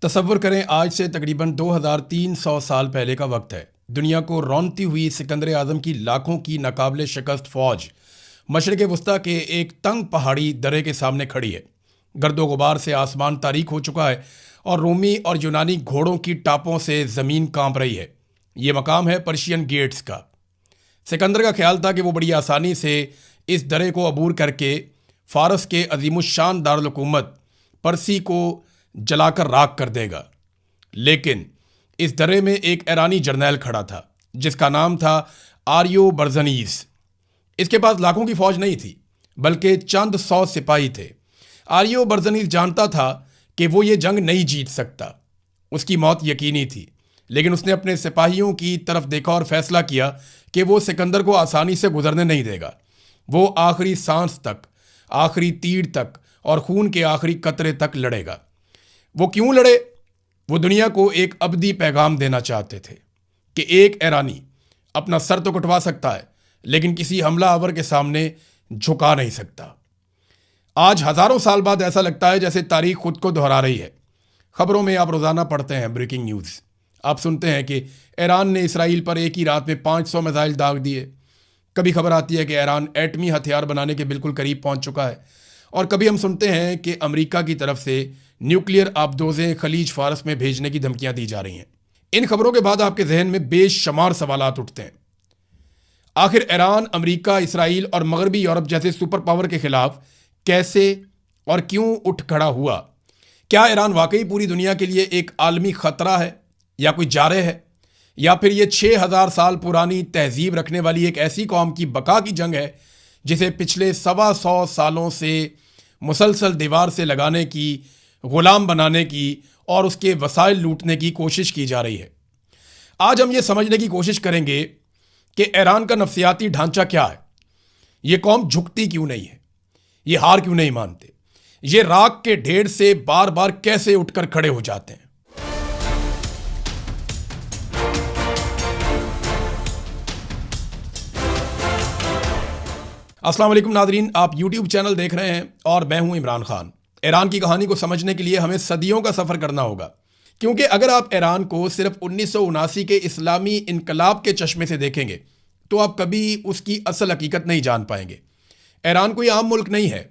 تصور کریں آج سے تقریباً 2300 سال پہلے کا وقت ہے۔ دنیا کو رونتی ہوئی سکندر اعظم کی لاکھوں کی ناقابل شکست فوج مشرق وسطیٰ کے ایک تنگ پہاڑی درے کے سامنے کھڑی ہے۔ گرد و غبار سے آسمان تاریک ہو چکا ہے اور رومی اور یونانی گھوڑوں کی ٹاپوں سے زمین کانپ رہی ہے۔ یہ مقام ہے پرشین گیٹس کا۔ سکندر کا خیال تھا کہ وہ بڑی آسانی سے اس درے کو عبور کر کے فارس کے عظیم الشان دارالحکومت پرسی کو جلا کر راکھ کر دے گا، لیکن اس درے میں ایک ایرانی جرنیل کھڑا تھا جس کا نام تھا آریو برزنیز۔ اس کے پاس لاکھوں کی فوج نہیں تھی بلکہ چند سو سپاہی تھے۔ آریو برزنیز جانتا تھا کہ وہ یہ جنگ نہیں جیت سکتا، اس کی موت یقینی تھی، لیکن اس نے اپنے سپاہیوں کی طرف دیکھا اور فیصلہ کیا کہ وہ سکندر کو آسانی سے گزرنے نہیں دے گا۔ وہ آخری سانس تک، آخری تیر تک اور خون کے آخری قطرے تک لڑے گا۔ وہ کیوں لڑے؟ وہ دنیا کو ایک ابدی پیغام دینا چاہتے تھے کہ ایک ایرانی اپنا سر تو کٹوا سکتا ہے لیکن کسی حملہ آور کے سامنے جھکا نہیں سکتا۔ آج ہزاروں سال بعد ایسا لگتا ہے جیسے تاریخ خود کو دہرا رہی ہے۔ خبروں میں آپ روزانہ پڑھتے ہیں بریکنگ نیوز، آپ سنتے ہیں کہ ایران نے اسرائیل پر ایک ہی رات میں 500 میزائل داغ دیے۔ کبھی خبر آتی ہے کہ ایران ایٹمی ہتھیار بنانے کے بالکل قریب پہنچ چکا ہے، اور کبھی ہم سنتے ہیں کہ امریکہ کی طرف سے نیوکلیئر آبدوزیں خلیج فارس میں بھیجنے کی دھمکیاں دی جا رہی ہیں۔ ان خبروں کے بعد آپ کے ذہن میں بے شمار سوالات اٹھتے ہیں۔ آخر ایران، امریکہ، اسرائیل اور مغربی یورپ جیسے سپر پاور کے خلاف کیسے اور کیوں اٹھ کھڑا ہوا؟ کیا ایران واقعی پوری دنیا کے لیے ایک عالمی خطرہ ہے یا کوئی جارح ہے، یا پھر یہ 6000 سال پرانی تہذیب رکھنے والی ایک ایسی قوم کی بقا کی جنگ ہے جسے پچھلے 125 سالوں سے مسلسل دیوار سے لگانے کی، غلام بنانے کی اور اس کے وسائل لوٹنے کی کوشش کی جا رہی ہے؟ آج ہم یہ سمجھنے کی کوشش کریں گے کہ ایران کا نفسیاتی ڈھانچہ کیا ہے، یہ قوم جھکتی کیوں نہیں ہے، یہ ہار کیوں نہیں مانتے، یہ راکھ کے ڈھیر سے بار بار کیسے اٹھ کر کھڑے ہو جاتے ہیں۔ السلام علیکم ناظرین، آپ یوٹیوب چینل دیکھ رہے ہیں اور میں ہوں عمران خان۔ ایران کی کہانی کو سمجھنے کے لیے ہمیں صدیوں کا سفر کرنا ہوگا، کیونکہ اگر آپ ایران کو صرف 1979 کے اسلامی انقلاب کے چشمے سے دیکھیں گے تو آپ کبھی اس کی اصل حقیقت نہیں جان پائیں گے۔ ایران کوئی عام ملک نہیں ہے،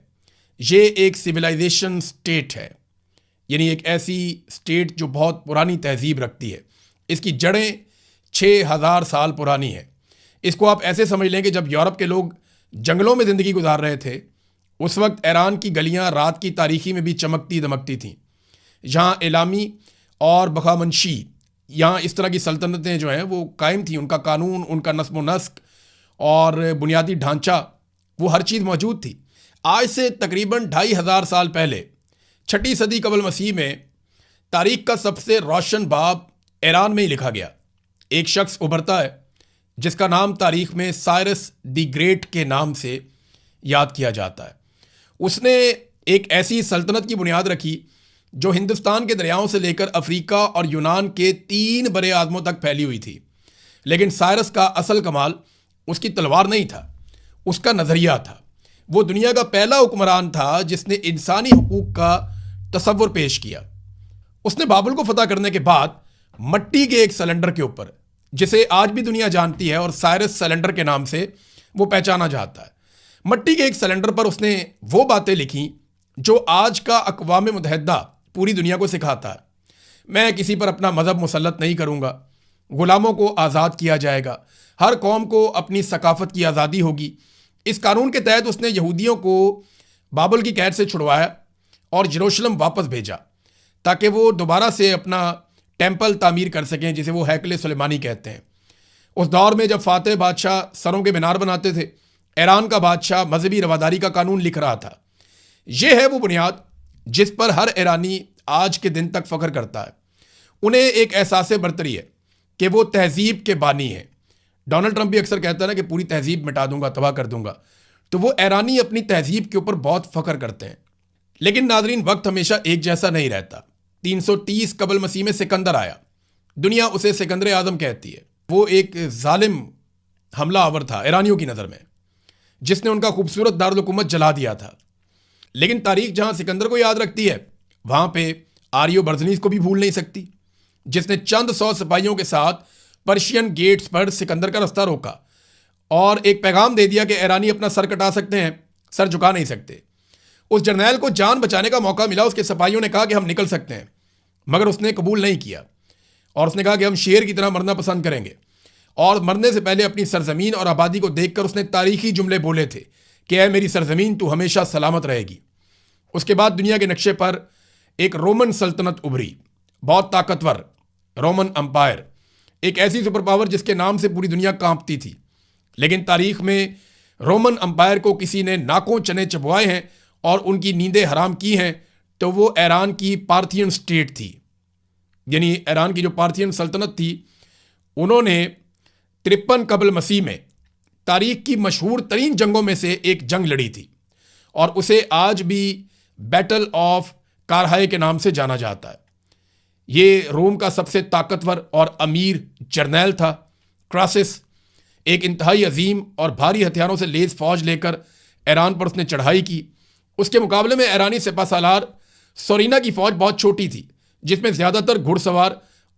یہ ایک سویلائزیشن سٹیٹ ہے، یعنی ایک ایسی سٹیٹ جو بہت پرانی تہذیب رکھتی ہے۔ اس کی جڑیں 6000 سال پرانی ہیں۔ اس کو آپ ایسے سمجھ لیں کہ جب یورپ کے لوگ جنگلوں میں زندگی گزار رہے تھے، اس وقت ایران کی گلیاں رات کی تاریکی میں بھی چمکتی دمکتی تھیں۔ یہاں اعلامی اور بخامنشی، یہاں اس طرح کی سلطنتیں جو ہیں وہ قائم تھیں، ان کا قانون، ان کا نظم و نسق اور بنیادی ڈھانچہ، وہ ہر چیز موجود تھی۔ آج سے تقریباً 2500 سال پہلے 6 صدی قبل مسیح میں تاریخ کا سب سے روشن باب ایران میں ہی لکھا گیا۔ ایک شخص ابھرتا ہے جس کا نام تاریخ میں سائرس دی گریٹ کے نام سے یاد کیا جاتا ہے۔ اس نے ایک ایسی سلطنت کی بنیاد رکھی جو ہندوستان کے دریاؤں سے لے کر افریقہ اور یونان کے 3 بر اعظموں تک پھیلی ہوئی تھی۔ لیکن سائرس کا اصل کمال اس کی تلوار نہیں تھا، اس کا نظریہ تھا۔ وہ دنیا کا پہلا حکمران تھا جس نے انسانی حقوق کا تصور پیش کیا۔ اس نے بابل کو فتح کرنے کے بعد مٹی کے ایک سلنڈر کے اوپر، جسے آج بھی دنیا جانتی ہے اور سائرس سلنڈر کے نام سے وہ پہچانا جاتا ہے، مٹی کے ایک سلنڈر پر اس نے وہ باتیں لکھیں جو آج کا اقوام متحدہ پوری دنیا کو سکھاتا ہے۔ میں کسی پر اپنا مذہب مسلط نہیں کروں گا، غلاموں کو آزاد کیا جائے گا، ہر قوم کو اپنی ثقافت کی آزادی ہوگی۔ اس قانون کے تحت اس نے یہودیوں کو بابل کی قید سے چھڑوایا اور یروشلم واپس بھیجا تاکہ وہ دوبارہ سے اپنا ٹیمپل تعمیر کر سکیں، جسے وہ ہیکل سلیمانی کہتے ہیں۔ اس دور میں جب فاتح بادشاہ سروں کے مینار بناتے تھے، ایران کا بادشاہ مذہبی رواداری کا قانون لکھ رہا تھا۔ یہ ہے وہ بنیاد جس پر ہر ایرانی آج کے دن تک فخر کرتا ہے۔ انہیں ایک احساس برتری ہے کہ وہ تہذیب کے بانی ہیں۔ ڈونلڈ ٹرمپ بھی اکثر کہتا ہے نا کہ پوری تہذیب مٹا دوں گا، تباہ کر دوں گا، تو وہ ایرانی اپنی تہذیب کے اوپر بہت فخر کرتے ہیں۔ لیکن ناظرین، وقت ہمیشہ ایک جیسا نہیں رہتا۔ 330 قبل مسیح میں سکندر آیا، دنیا اسے سکندر اعظم کہتی ہے۔ وہ ایک ظالم حملہ آور تھا ایرانیوں کی نظر میں، جس نے ان کا خوبصورت دارالحکومت جلا دیا تھا۔ لیکن تاریخ جہاں سکندر کو یاد رکھتی ہے، وہاں پہ آریو برزنیز کو بھی بھول نہیں سکتی، جس نے چند 100 سپاہیوں کے ساتھ پرشین گیٹس پر سکندر کا رستہ روکا اور ایک پیغام دے دیا کہ ایرانی اپنا سر کٹا سکتے ہیں، سر جھکا نہیں سکتے۔ اس جرنیل کو جان بچانے کا موقع ملا، اس کے سپاہیوں نے کہا کہ ہم نکل سکتے ہیں، مگر اس نے قبول نہیں کیا اور اس نے کہا کہ ہم شیر کی طرح مرنا پسند کریں گے، اور مرنے سے پہلے اپنی سرزمین اور آبادی کو دیکھ کر اس نے تاریخی جملے بولے تھے کہ اے میری سرزمین تو ہمیشہ سلامت رہے گی۔ اس کے بعد دنیا کے نقشے پر ایک رومن سلطنت ابھری، بہت طاقتور رومن امپائر، ایک ایسی سپر پاور جس کے نام سے پوری دنیا کانپتی تھی۔ لیکن تاریخ میں رومن امپائر کو کسی نے ناکوں چنے چبوائے ہیں اور ان کی نیندیں حرام کی ہیں تو وہ ایران کی پارتھین سٹیٹ تھی، یعنی ایران کی جو پارتھین سلطنت تھی، انہوں نے 53 قبل مسیح میں تاریخ کی مشہور ترین جنگوں میں سے ایک جنگ لڑی تھی، اور اسے آج بھی بیٹل آف کارہائے کے نام سے جانا جاتا ہے۔ یہ روم کا سب سے طاقتور اور امیر جرنیل تھا۔ کراسس ایک انتہائی عظیم اور بھاری ہتھیاروں سے لیس فوج لے کر ایران پر اس نے چڑھائی کی۔ اس کے مقابلے میں ایرانی سپہ سالار سورینا کی فوج بہت چھوٹی تھی، جس میں زیادہ تر گھڑ سوار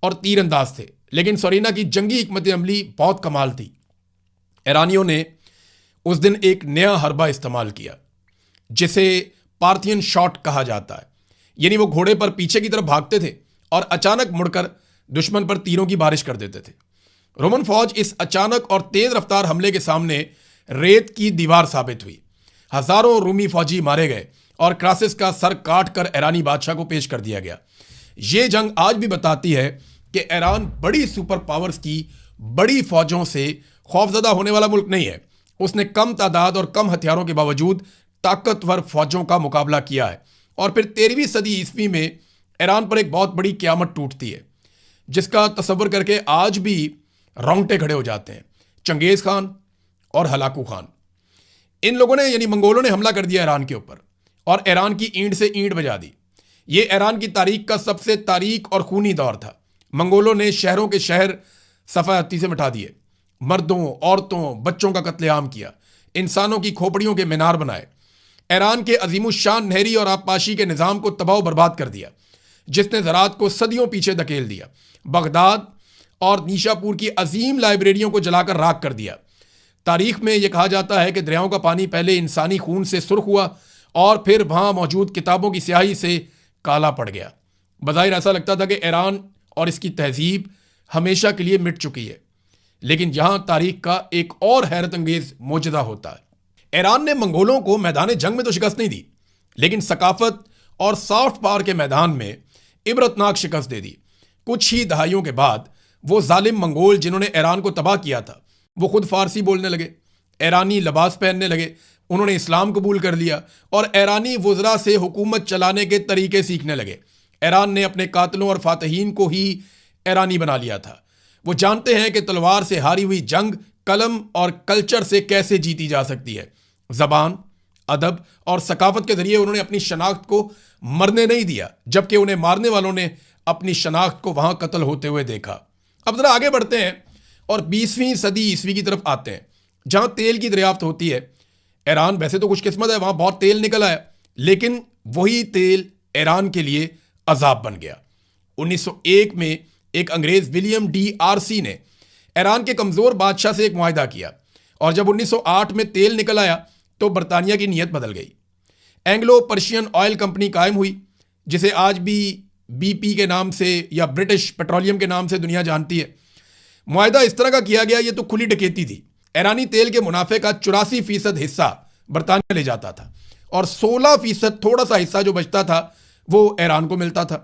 اور تیر انداز تھے، لیکن سورینا کی جنگی حکمت عملی بہت کمال تھی۔ ایرانیوں نے اس دن ایک نیا حربہ استعمال کیا جسے پارتھین شاٹ کہا جاتا ہے، یعنی وہ گھوڑے پر پیچھے کی طرف بھاگتے تھے اور اچانک مڑ کر دشمن پر تیروں کی بارش کر دیتے تھے۔ رومن فوج اس اچانک اور تیز رفتار حملے کے سامنے ریت کی دیوار ثابت ہوئی۔ ہزاروں رومی فوجی مارے گئے اور کراسس کا سر کاٹ کر ایرانی بادشاہ کو پیش کر دیا گیا۔ یہ جنگ آج بھی بتاتی ہے کہ ایران بڑی سپر پاورز کی بڑی فوجوں سے خوفزدہ ہونے والا ملک نہیں ہے۔ اس نے کم تعداد اور کم ہتھیاروں کے باوجود طاقتور فوجوں کا مقابلہ کیا ہے، اور پھر 13ویں صدی عیسوی میں ایران پر ایک بہت بڑی قیامت ٹوٹتی ہے جس کا تصور کر کے آج بھی رونگٹے کھڑے ہو جاتے ہیں۔ چنگیز خان اور ہلاکو خان، ان لوگوں نے یعنی منگولوں نے حملہ کر دیا ایران کے اوپر اور ایران کی اینٹ سے اینٹ بجا دی۔ یہ ایران کی تاریخ کا سب سے تاریک اور خونی دور تھا۔ منگولوں نے شہروں کے شہر صفحہ ہستی سے مٹا دیے، مردوں، عورتوں، بچوں کا قتل عام کیا، انسانوں کی کھوپڑیوں کے مینار بنائے، ایران کے عظیم الشان نہری اور آبپاشی کے نظام کو تباہ و برباد کر دیا، جس نے زراعت کو صدیوں پیچھے دھکیل دیا، بغداد اور نیشا پور کی عظیم لائبریریوں کو جلا کر راکھ کر دیا۔ تاریخ میں یہ کہا جاتا ہے کہ دریاؤں کا پانی پہلے انسانی خون سے سرخ ہوا اور پھر وہاں موجود کتابوں کی سیاہی سے کالا پڑ گیا۔ بظاہر ایسا لگتا تھا کہ ایران اور اس کی تہذیب ہمیشہ کے لیے مٹ چکی ہے، لیکن یہاں تاریخ کا ایک اور حیرت انگیز معجزہ ہوتا ہے۔ ایران نے منگولوں کو میدان جنگ میں تو شکست نہیں دی، لیکن ثقافت اور سافٹ پاور کے میدان میں عبرتناک شکست دے دی۔ کچھ ہی دہائیوں کے بعد وہ ظالم منگول جنہوں نے ایران کو تباہ کیا تھا، وہ خود فارسی بولنے لگے، ایرانی لباس پہننے لگے، انہوں نے اسلام قبول کر لیا اور ایرانی وزراء سے حکومت چلانے کے طریقے سیکھنے لگے۔ ایران نے اپنے قاتلوں اور فاتحین کو ہی ایرانی بنا لیا تھا۔ وہ جانتے ہیں کہ تلوار سے ہاری ہوئی جنگ قلم اور کلچر سے کیسے جیتی جا سکتی ہے۔ زبان، ادب اور ثقافت کے ذریعے انہوں نے اپنی شناخت کو مرنے نہیں دیا، جبکہ انہیں مارنے والوں نے اپنی شناخت کو وہاں قتل ہوتے ہوئے دیکھا۔ اب ذرا آگے بڑھتے ہیں اور 20ویں صدی عیسوی کی طرف آتے ہیں، جہاں تیل کی دریافت ہوتی ہے۔ ایران ویسے تو خوش قسمت ہے، وہاں بہت تیل نکل آیا، لیکن وہی تیل ایران کے لیے عذاب بن گیا۔ 1901 میں ایک انگریز ولیم ڈی آرسی نے ایران کے کمزور بادشاہ سے ایک معاہدہ کیا، اور جب 1908 میں تیل نکل آیا تو برطانیہ کی نیت بدل گئی۔ اینگلو پرشین آئل کمپنی قائم ہوئی، جسے آج بھی بی پی کے نام سے یا برٹش پیٹرولیم کے نام سے دنیا جانتی ہے۔ معاہدہ اس طرح کا کیا گیا، یہ تو کھلی ڈکیتی تھی۔ ایرانی تیل کے منافع کا 84% حصہ برطانیہ لے جاتا تھا، اور 16% تھوڑا سا حصہ جو بچتا تھا وہ ایران کو ملتا تھا۔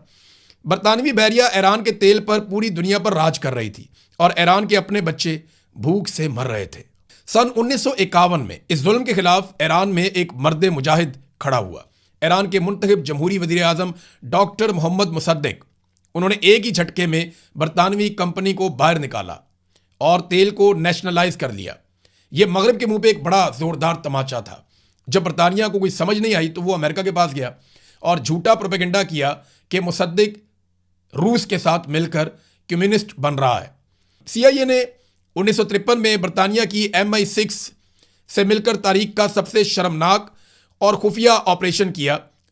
برطانوی بحریہ ایران کے تیل پر پوری دنیا پر راج کر رہی تھی، اور ایران کے اپنے بچے بھوک سے مر رہے تھے۔ سن 1951 میں اس ظلم کے خلاف ایران میں ایک مرد مجاہد کھڑا ہوا، ایران کے منتخب جمہوری وزیر اعظم ڈاکٹر محمد مصدق۔ انہوں نے ایک ہی جھٹکے میں برطانوی کمپنی کو باہر نکالا اور تیل کو نیشنلائز کر لیا۔ یہ مغرب کے منہ پہ ایک بڑا زوردار تماچا تھا۔ جب برطانیہ کو کوئی سمجھ نہیں آئی تو وہ امریکہ کے پاس گیا اور جھوٹا پروپیگنڈا کیا کہ مصدق روس کے ساتھ مل کر کمیونسٹ بن رہا ہے۔ CIA نے 1953 میں برطانیہ کی MI6 سے مل کر تاریخ کا سب سے شرمناک اور خفیہ آپریشن کیا،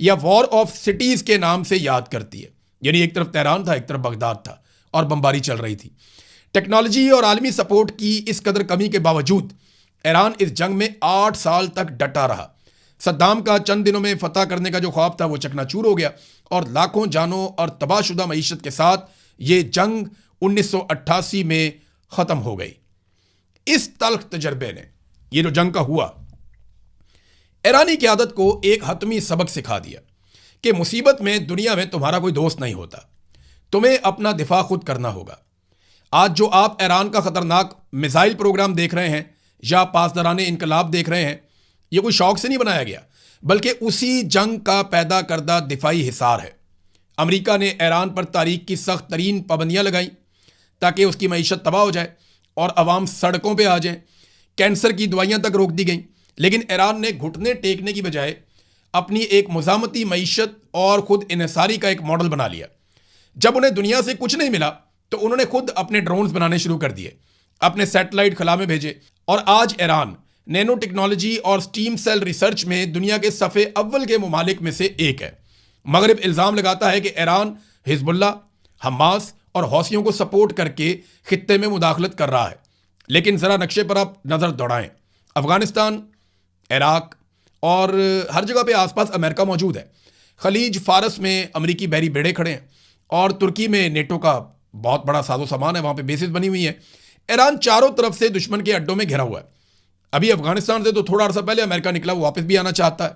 یا وار آف سٹیز کے نام سے یاد کرتی ہے. یعنی ایک طرف تہران تھا، ایک طرف بغداد تھا اور بمباری چل رہی تھی. ٹیکنالوجی اور عالمی سپورٹ کی اس قدر کمی کے باوجود ایران اس جنگ میں 8 سال تک ڈٹا رہا. صدام کا چند دنوں میں فتح کرنے کا جو خواب تھا وہ چکنا چور ہو گیا اور لاکھوں جانوں اور تباہ شدہ معیشت کے ساتھ یہ جنگ 1988 میں ختم ہو گئی. اس تلخ تجربے نے، یہ جو جنگ کا ہوا، ایرانی قیادت کو ایک حتمی سبق سکھا دیا کہ مصیبت میں دنیا میں تمہارا کوئی دوست نہیں ہوتا، تمہیں اپنا دفاع خود کرنا ہوگا. آج جو آپ ایران کا خطرناک میزائل پروگرام دیکھ رہے ہیں یا پاسداران انقلاب دیکھ رہے ہیں، یہ کوئی شوق سے نہیں بنایا گیا، بلکہ اسی جنگ کا پیدا کردہ دفاعی حصار ہے. امریکہ نے ایران پر تاریخ کی سخت ترین پابندیاں لگائیں تاکہ اس کی معیشت تباہ ہو جائے اور عوام سڑکوں پہ آ جائیں. کینسر کی دوائیاں تک روک دی گئیں، لیکن ایران نے گھٹنے ٹیکنے کی بجائے اپنی ایک مزاحمتی معیشت اور خود انحصاری کا ایک ماڈل بنا لیا. جب انہیں دنیا سے کچھ نہیں ملا تو انہوں نے خود اپنے ڈرونز بنانے شروع کر دیے، اپنے سیٹلائٹ خلا میں بھیجے، اور آج ایران نینو ٹیکنالوجی اور سٹیم سیل ریسرچ میں دنیا کے صفحے اول کے ممالک میں سے ایک ہے. مغرب الزام لگاتا ہے کہ ایران حزب اللہ، حماس اور حوثیوں کو سپورٹ کر کے خطے میں مداخلت کر رہا ہے. لیکن ذرا نقشے پر آپ نظر دوڑائیں، افغانستان، عراق اور ہر جگہ پہ آس پاس امریکہ موجود ہے. خلیج فارس میں امریکی بحری بیڑے کھڑے ہیں اور ترکی میں نیٹو کا بہت بڑا ساز و سامان ہے، وہاں پہ بیسز بنی ہوئی ہیں. ایران چاروں طرف سے دشمن کے اڈوں میں گھرا ہوا ہے. ابھی افغانستان سے تو تھوڑا عرصہ پہلے امریکہ نکلا، وہ واپس بھی آنا چاہتا ہے.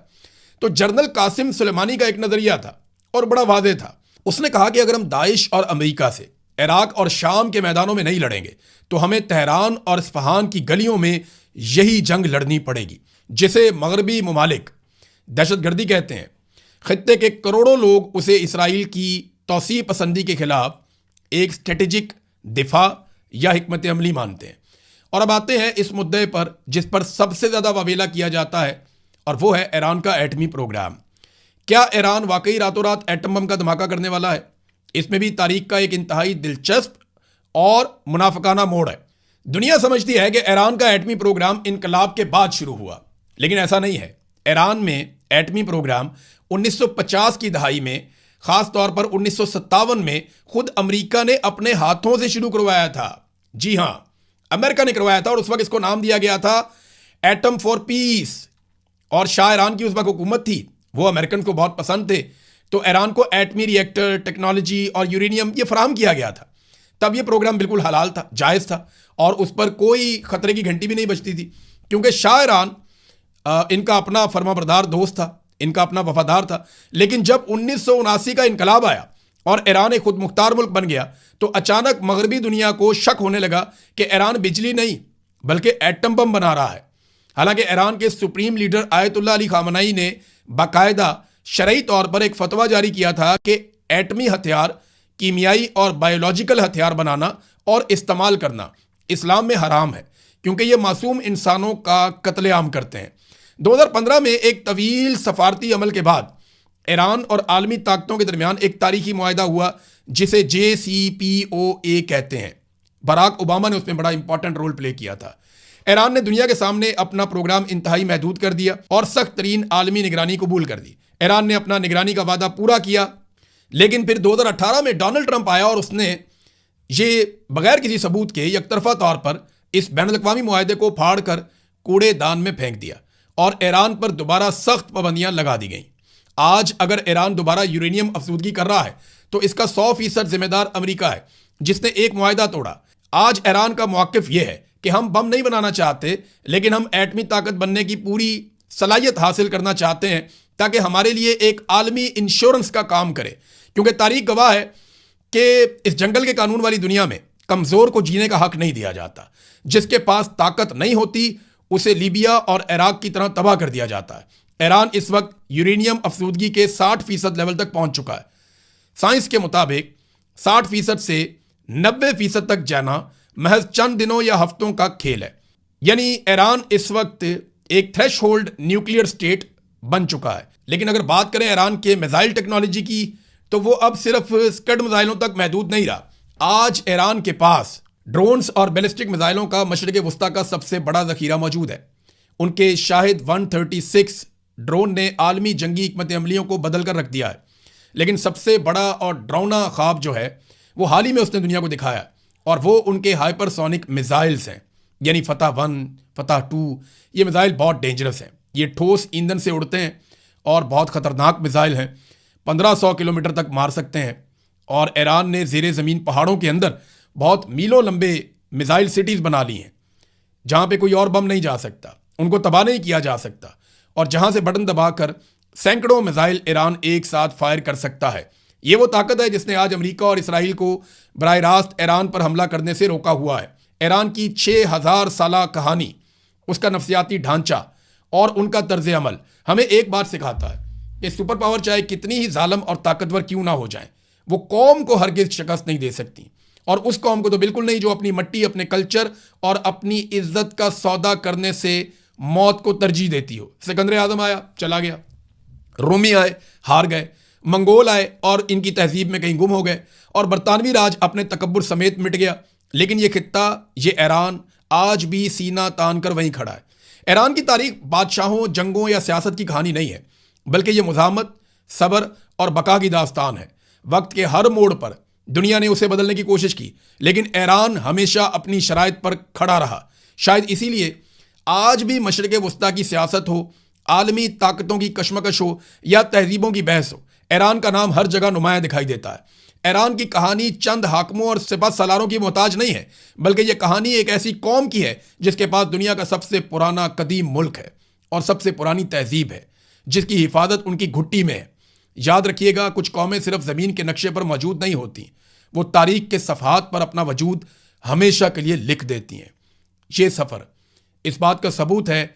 تو جنرل قاسم سلیمانی کا ایک نظریہ تھا اور بڑا واضح تھا. اس نے کہا کہ اگر ہم داعش اور امریکہ سے عراق اور شام کے میدانوں میں نہیں لڑیں گے تو ہمیں تہران اور اصفہان کی گلیوں میں یہی جنگ لڑنی پڑے گی، جسے مغربی ممالک دہشت گردی کہتے ہیں. خطے کے کروڑوں لوگ اسے اسرائیل کی توسیع پسندی کے خلاف ایک اسٹریٹجک دفاع یا حکمت عملی مانتے ہیں. اور اب آتے ہیں اس مدعے پر جس پر سب سے زیادہ واویلا کیا جاتا ہے، اور وہ ہے ایران کا ایٹمی پروگرام. کیا ایران واقعی راتوں رات ایٹم بم کا دھماکہ کرنے والا ہے؟ اس میں بھی تاریخ کا ایک انتہائی دلچسپ اور منافقانہ موڑ ہے. دنیا سمجھتی ہے کہ ایران کا ایٹمی پروگرام انقلاب کے بعد شروع ہوا، لیکن ایسا نہیں ہے. ایران میں ایٹمی پروگرام 1950 کی دہائی میں، خاص طور پر 1957 میں خود امریکہ نے اپنے ہاتھوں سے شروع کروایا تھا. جی ہاں، امریکہ نے کروایا تھا، اور اس وقت اس کو نام دیا گیا تھا ایٹم فار پیس. اور شاہ ایران کی اس وقت حکومت تھی، وہ امریکن کو بہت پسند تھے، تو ایران کو ایٹمی ری ایکٹر، ٹیکنالوجی اور یورینیم یہ فراہم کیا گیا تھا. تب یہ پروگرام بالکل حلال تھا، جائز تھا، اور اس پر کوئی خطرے کی گھنٹی بھی نہیں بجتی تھی، کیونکہ شاہ ایران ان کا اپنا فرما بردار دوست تھا، ان کا اپنا وفادار تھا. لیکن جب 1979 کا انقلاب آیا اور ایران ایک خود مختار ملک بن گیا تو اچانک مغربی دنیا کو شک ہونے لگا کہ ایران بجلی نہیں بلکہ ایٹم بم بنا رہا ہے. حالانکہ ایران کے سپریم لیڈر آیت اللہ علی خامنائی نے باقاعدہ شرعی طور پر ایک فتویٰ جاری کیا تھا کہ ایٹمی ہتھیار، کیمیائی اور بایولوجیکل ہتھیار بنانا اور استعمال کرنا اسلام میں حرام ہے، کیونکہ یہ معصوم انسانوں کا قتل عام کرتے ہیں. 2015 میں ایک طویل سفارتی عمل کے بعد ایران اور عالمی طاقتوں کے درمیان ایک تاریخی معاہدہ ہوا جسے JCPOA کہتے ہیں. براک اوباما نے اس میں بڑا امپورٹنٹ رول پلے کیا تھا. ایران نے دنیا کے سامنے اپنا پروگرام انتہائی محدود کر دیا اور سخت ترین عالمی نگرانی قبول کر دی. ایران نے اپنا نگرانی کا وعدہ پورا کیا، لیکن پھر 2018 میں ڈونلڈ ٹرمپ آیا اور اس نے یہ بغیر کسی ثبوت کے یک طرفہ طور پر اس بین الاقوامی معاہدے کو پھاڑ کر کوڑے دان میں پھینک دیا اور ایران پر دوبارہ سخت پابندیاں لگا دی گئیں. آج اگر ایران دوبارہ یورینیم افزودگی کر رہا ہے تو اس کا 100% ذمہ دار امریکہ ہے، جس نے ایک معاہدہ توڑا. آج ایران کا موقف یہ ہے کہ ہم بم نہیں بنانا چاہتے، لیکن ہم ایٹمی طاقت بننے کی پوری صلاحیت حاصل کرنا چاہتے ہیں تاکہ ہمارے لیے ایک عالمی انشورنس کا کام کرے. کیونکہ تاریخ گواہ ہے کہ اس جنگل کے قانون والی دنیا میں کمزور کو جینے کا حق نہیں دیا جاتا. جس کے پاس طاقت نہیں ہوتی اسے لیبیا اور عراق کی طرح تباہ کر دیا جاتا ہے. ایران اس وقت یورینیم افزودگی کے 60% لیول تک پہنچ چکا ہے. سائنس کے مطابق 60% سے 90% تک جانا محض چند دنوں یا ہفتوں کا کھیل ہے. یعنی ایران اس وقت ایک تھریش ہولڈ نیوکلیئر سٹیٹ بن چکا ہے. لیکن اگر بات کریں ایران کے میزائل ٹیکنالوجی کی تو وہ اب صرف اسکڈ میزائلوں تک محدود نہیں رہا. آج ایران کے پاس ڈرونز اور بیلسٹک میزائلوں کا مشرق وسطیٰ کا سب سے بڑا ذخیرہ موجود ہے. ان کے شاہد 136 ڈرون نے عالمی جنگی حکمت عملیوں کو بدل کر رکھ دیا ہے، لیکن سب سے بڑا اور ڈراؤنا خواب جو ہے وہ حال ہی میں اس نے دنیا کو دکھایا، اور وہ ان کے ہائپر سونک میزائلز ہیں، یعنی فتح 1، فتح 2۔ یہ میزائل بہت ڈینجرس ہیں، یہ ٹھوس ایندھن سے اڑتے ہیں اور بہت خطرناک میزائل ہیں، 1500 کلومیٹر تک مار سکتے ہیں، اور ایران نے زیر زمین پہاڑوں کے اندر بہت میلوں لمبے میزائل سٹیز بنا لی ہیں، جہاں پہ کوئی اور بم نہیں جا سکتا، ان کو تباہ نہیں کیا جا سکتا، اور جہاں سے بٹن دبا کر سینکڑوں میزائل ایران ایک ساتھ فائر کر سکتا ہے۔ یہ وہ طاقت ہے جس نے آج امریکہ اور اسرائیل کو براہ راست ایران پر حملہ کرنے سے روکا ہوا ہے۔ ایران کی 6000 سالہ کہانی، اس کا نفسیاتی ڈھانچہ اور ان کا طرز عمل ہمیں ایک بات سکھاتا ہے کہ سپر پاور چاہے کتنی ہی ظالم اور طاقتور کیوں نہ ہو جائیں، وہ قوم کو ہرگز شکست نہیں دے سکتی، اور اس قوم کو تو بالکل نہیں جو اپنی مٹی، اپنے کلچر اور اپنی عزت کا سودا کرنے سے موت کو ترجیح دیتی ہو۔ سکندر اعظم آیا، چلا گیا، رومی آئے، ہار گئے، منگول آئے اور ان کی تہذیب میں کہیں گم ہو گئے، اور برطانوی راج اپنے تکبر سمیت مٹ گیا، لیکن یہ خطہ، یہ ایران آج بھی سینہ تان کر وہیں کھڑا ہے۔ ایران کی تاریخ بادشاہوں، جنگوں یا سیاست کی کہانی نہیں ہے، بلکہ یہ مزاحمت، صبر اور بقا کی داستان ہے۔ وقت کے ہر موڑ پر دنیا نے اسے بدلنے کی کوشش کی، لیکن ایران ہمیشہ اپنی شرائط پر کھڑا رہا۔ شاید اسی لیے آج بھی مشرق وسطیٰ کی سیاست ہو، عالمی طاقتوں کی کشمکش ہو یا تہذیبوں کی بحث ہو، ایران کا نام ہر جگہ نمایاں دکھائی دیتا ہے۔ ایران کی کہانی چند حاکموں اور سپہ سالاروں کی محتاج نہیں ہے، بلکہ یہ کہانی ایک ایسی قوم کی ہے جس کے پاس دنیا کا سب سے پرانا قدیم ملک ہے اور سب سے پرانی تہذیب ہے، جس کی حفاظت ان کی گھٹی میں ہے۔ یاد رکھیے گا، کچھ قومیں صرف زمین کے نقشے پر موجود نہیں ہوتی، وہ تاریخ کے صفحات پر اپنا وجود ہمیشہ کے لیے لکھ دیتی ہیں۔ یہ سفر اس بات کا ثبوت ہے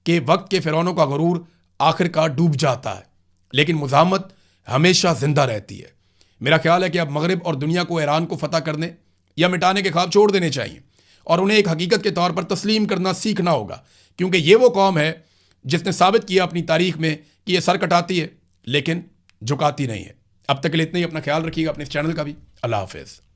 کہ وقت کے فرعونوں کا غرور آخر کار ڈوب جاتا ہے، لیکن مزاحمت ہمیشہ زندہ رہتی ہے۔ میرا خیال ہے کہ اب مغرب اور دنیا کو ایران کو فتح کرنے یا مٹانے کے خواب چھوڑ دینے چاہیے، اور انہیں ایک حقیقت کے طور پر تسلیم کرنا سیکھنا ہوگا، کیونکہ یہ وہ قوم ہے جس نے ثابت کیا اپنی تاریخ میں کہ یہ سر کٹاتی ہے لیکن جھکاتی نہیں ہے۔ اب تک کے لیے اتنا ہی، اپنا خیال رکھیے گا، اپنے اس چینل کا بھی۔ اللہ حافظ۔